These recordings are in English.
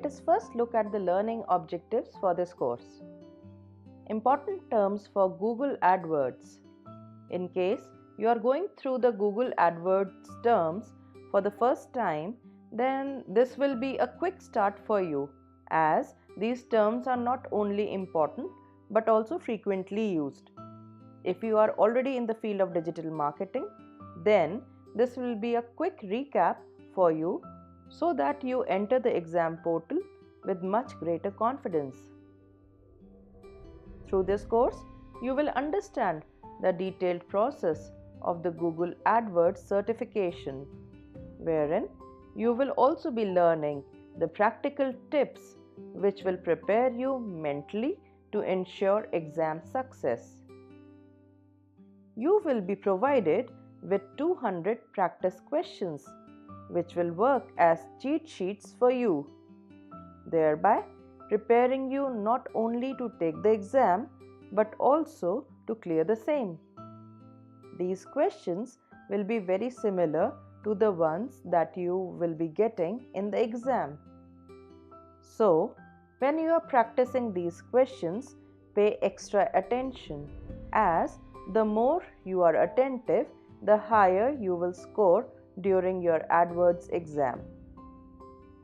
let us first look at the learning objectives for this course. Important terms for Google AdWords. In case you are going through the Google AdWords terms for the first time, then this will be a quick start for you, as these terms are not only important but also frequently used. If you are already in the field of digital marketing, then this will be a quick recap for you so that you enter the exam portal with much greater confidence. Through this course, you will understand the detailed process of the Google AdWords certification, wherein you will also be learning the practical tips which will prepare you mentally to ensure exam success. You will be provided with 200 practice questions which will work as cheat sheets for you, thereby preparing you not only to take the exam but also to clear the same. These questions will be very similar to the ones that you will be getting in the exam. So, when you are practicing these questions, pay extra attention, as the more you are attentive, the higher you will score during your AdWords exam.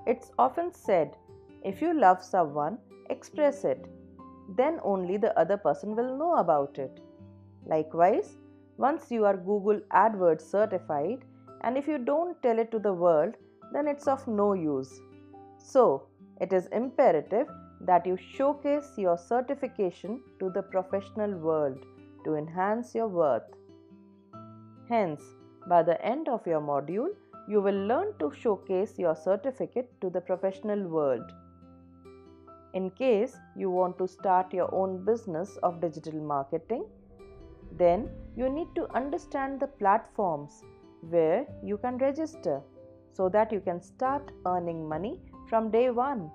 It's often said, if you love someone, express it. Then only the other person will know about it. Likewise, once you are Google AdWords certified, and if you don't tell it to the world, then it's of no use. So, it is imperative that you showcase your certification to the professional world to enhance your worth. Hence, by the end of your module, you will learn to showcase your certificate to the professional world. In case you want to start your own business of digital marketing, then you need to understand the platforms where you can register so that you can start earning money from day one.